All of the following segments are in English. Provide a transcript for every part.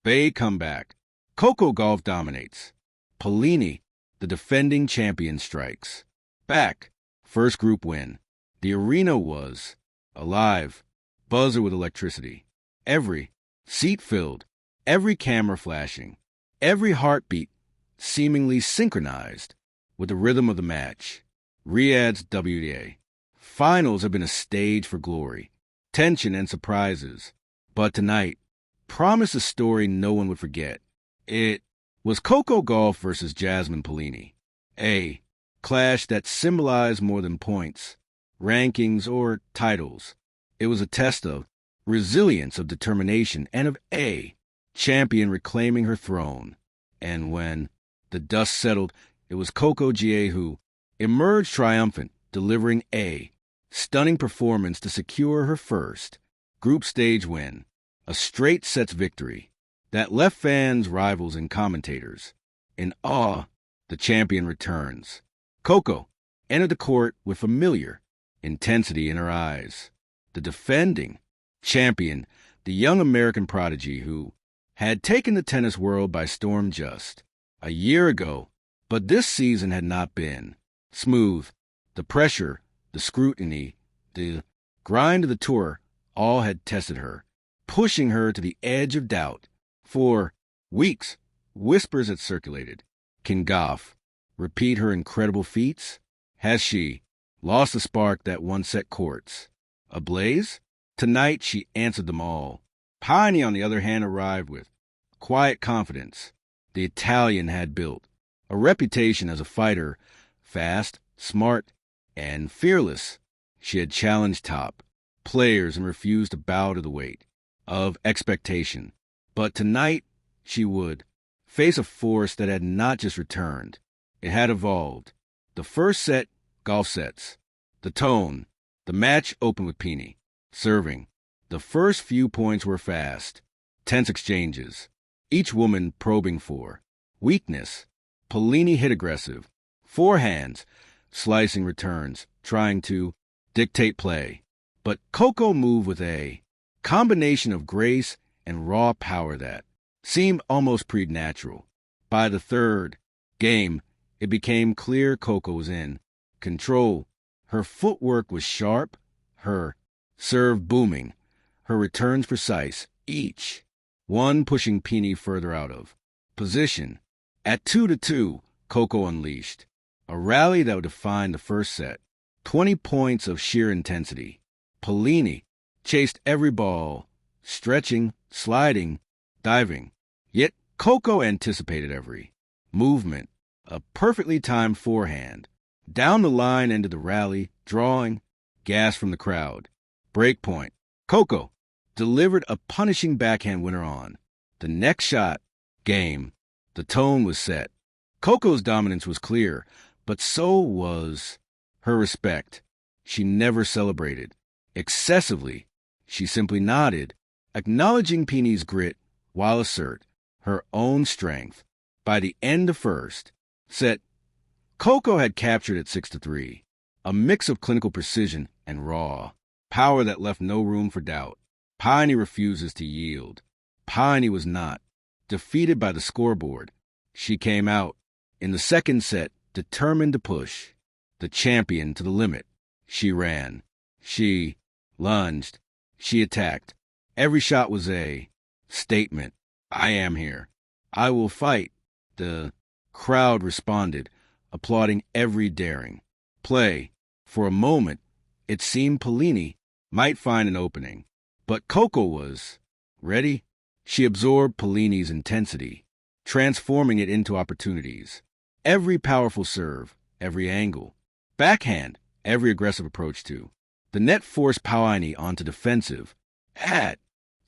Bay comeback. Coco Gauff dominates. Paolini, the defending champion, strikes. Back. First group win. The arena was alive, buzzer with electricity. Every seat filled, every camera flashing, every heartbeat seemingly synchronized with the rhythm of the match. Riyadh's WTA. Finals have been a stage for glory, tension, and surprises. But tonight promised a story no one would forget. It was Coco Gauff versus Jasmine Paolini. A clash that symbolized more than points, rankings, or titles. It was a test of resilience, of determination, and of a champion reclaiming her throne. And when the dust settled, it was Coco Gauff who emerged triumphant, delivering a stunning performance to secure her first group stage win, a straight sets victory that left fans, rivals, and commentators in awe. The champion returns. Coco entered the court with familiar intensity in her eyes. The defending champion, the young American prodigy who had taken the tennis world by storm just a year ago, but this season had not been smooth. The pressure, the scrutiny, the grind of the tour all had tested her, pushing her to the edge of doubt. For weeks, whispers had circulated. Can Gauff repeat her incredible feats? Has she lost the spark that once set courts ablaze? Tonight she answered them all. Paolini, on the other hand, arrived with quiet confidence. The Italian had built a reputation as a fighter, fast, smart, and fearless. She had challenged top players and refused to bow to the weight of expectation. But tonight she would face a force that had not just returned. It had evolved. The first set, Gauff sets. The tone. The match opened with Paolini serving. The first few points were fast, tense exchanges, each woman probing for weakness. Paolini hit aggressive, forehands, slicing returns, trying to dictate play. But Coco moved with a combination of grace and raw power that seemed almost preternatural. By the third game, it became clear Coco was in control. Her footwork was sharp, her serve booming, her returns precise, each one pushing Paolini further out of position. At 2-2, Coco unleashed a rally that would define the first set. 20 points of sheer intensity. Paolini chased every ball, stretching, sliding, diving. Yet Coco anticipated every movement. A perfectly timed forehand. Down the line into the rally, drawing gas from the crowd. Break point. Coco delivered a punishing backhand winner on the next shot. Game. The tone was set. Coco's dominance was clear, but so was her respect. She never celebrated excessively. She simply nodded, acknowledging Paolini's grit while assert her own strength. By the end of first set, Coco had captured at 6-3, a mix of clinical precision and raw power that left no room for doubt. Paolini refuses to yield. Paolini was not defeated by the scoreboard. She came out in the second set determined to push the champion to the limit. She ran. She lunged. She attacked. Every shot was a statement. I am here. I will fight. The crowd responded, applauding every daring play. For a moment, it seemed Paolini might find an opening. But Coco was ready. She absorbed Paolini's intensity, transforming it into opportunities. Every powerful serve, every angle, backhand, every aggressive approach to the net forced Paolini onto defensive. At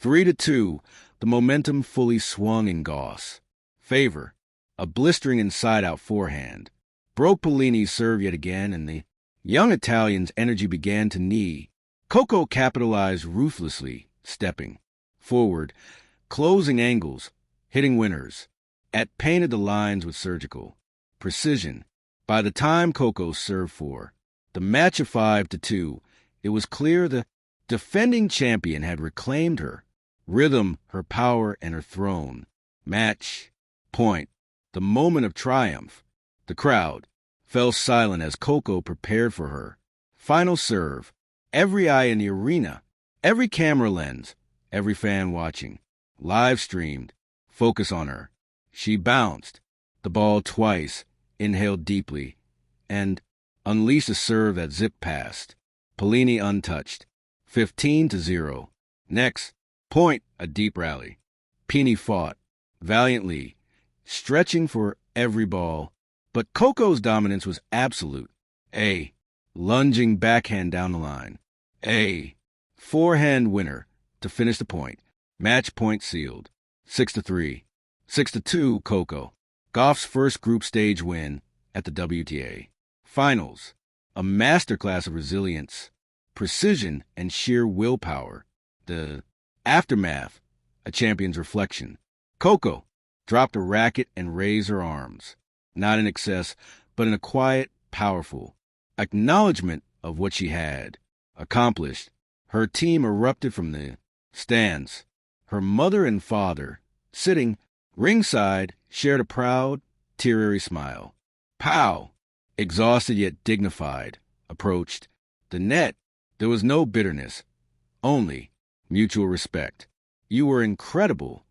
3-2, the momentum fully swung in Gauff's favor. A blistering inside-out forehand broke Paolini's serve yet again, and the young Italian's energy began to knee. Coco capitalized ruthlessly, stepping forward, closing angles, hitting winners. Painted the lines with surgical precision. By the time Coco served for the match of 5-2, it was clear the defending champion had reclaimed her rhythm, her power, and her throne. Match point. The moment of triumph. The crowd fell silent as Coco prepared for her final serve. Every eye in the arena, every camera lens, every fan watching, live streamed, focus on her. She bounced the ball twice, inhaled deeply, and unleashed a serve that zipped past. Paolini untouched. 15-0. Next, point, a deep rally. Pini fought valiantly, stretching for every ball, but Coco's dominance was absolute. A lunging backhand down the line. A forehand winner to finish the point. Match point sealed. 6-3. 6-2, Coco. Gauff's first group stage win at the WTA Finals. A masterclass of resilience, precision, and sheer willpower. The aftermath, a champion's reflection. Coco dropped a racket and raised her arms, not in excess, but in a quiet, powerful acknowledgement of what she had accomplished. Her team erupted from the stands. Her mother and father, sitting ringside, shared a proud, teary smile. Pao, exhausted yet dignified, approached the net. There was no bitterness, only mutual respect. You were incredible,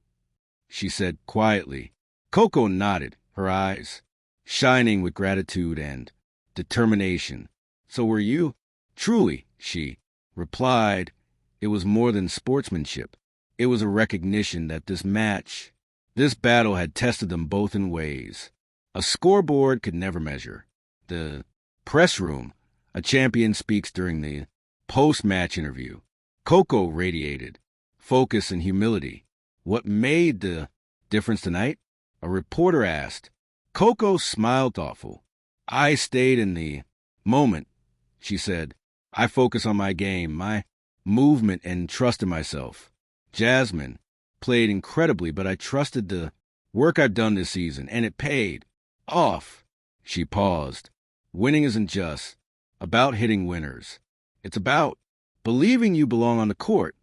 she said quietly. Coco nodded, her eyes shining with gratitude and determination. So were you? Truly, she replied. It was more than sportsmanship. It was a recognition that this battle had tested them both in ways a scoreboard could never measure. The press room, a champion speaks during the post-match interview. Coco radiated focus and humility. What made the difference tonight? A reporter asked. Coco smiled thoughtful. I stayed in the moment, she said. I focus on my game, my movement, and trusted myself. Jasmine played incredibly, but I trusted the work I've done this season, and it paid off. She paused. Winning isn't just about hitting winners. It's about believing you belong on the court.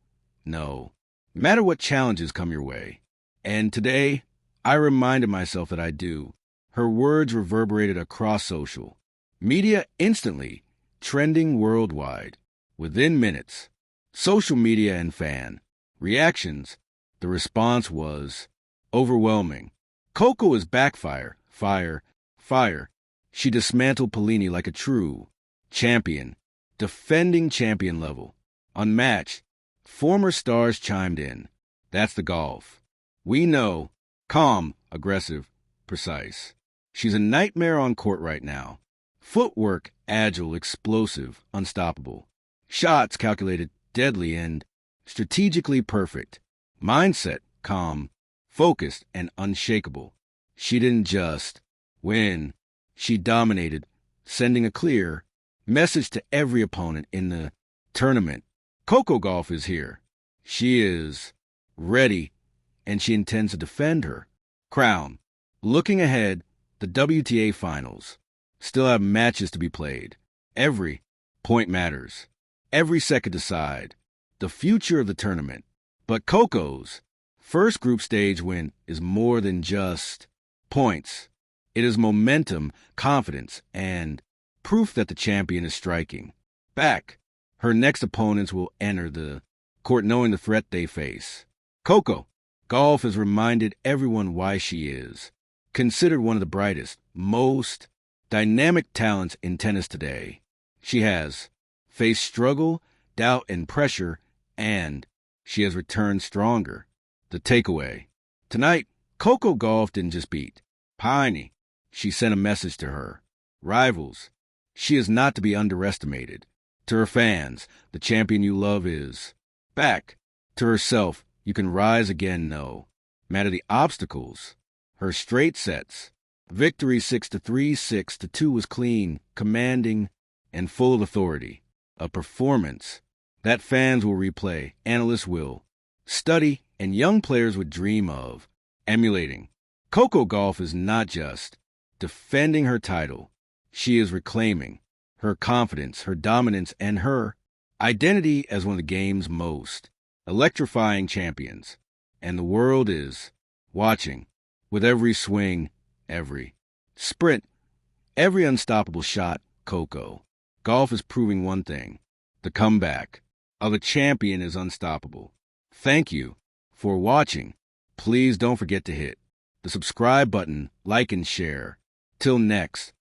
No matter what challenges come your way. And today, I reminded myself that I do. Her words reverberated across social media instantly, trending worldwide. Within minutes, social media and fan reactions, the response was overwhelming. Coco is backfire, fire. She dismantled Paolini like a true champion, defending champion level. Unmatched, former stars chimed in. That's the Gauff. We know, calm, aggressive, precise. She's a nightmare on court right now. Footwork, agile, explosive, unstoppable. Shots calculated, deadly, and strategically perfect. Mindset, calm, focused, and unshakable. She didn't just win. She dominated, sending a clear message to every opponent in the tournament. Coco Gauff is here. She is ready, and she intends to defend her crown. Looking ahead, the WTA Finals still have matches to be played. Every point matters. Every second decide the future of the tournament. But Coco's first group stage win is more than just points. It is momentum, confidence, and proof that the champion is striking back. Her next opponents will enter the court knowing the threat they face. Coco Gauff has reminded everyone why she is considered one of the brightest, most dynamic talents in tennis today. She has faced struggle, doubt, and pressure, and she has returned stronger. The takeaway. Tonight, Coco Gauff didn't just beat Paolini. She sent a message to her rivals. She is not to be underestimated. To her fans, the champion you love is back. To herself, you can rise again, no matter the obstacles. Her straight sets. Victory 6-3, 6-2 was clean, commanding, and full of authority. A performance that fans will replay, analysts will study, and young players would dream of emulating. Coco Gauff is not just defending her title. She is reclaiming her confidence, her dominance, and her identity as one of the game's most electrifying champions. And the world is watching with every swing, every sprint, every unstoppable shot. Coco Gauff is proving one thing: the comeback of a champion is unstoppable. Thank you for watching. Please don't forget to hit the subscribe button, like and share. Till next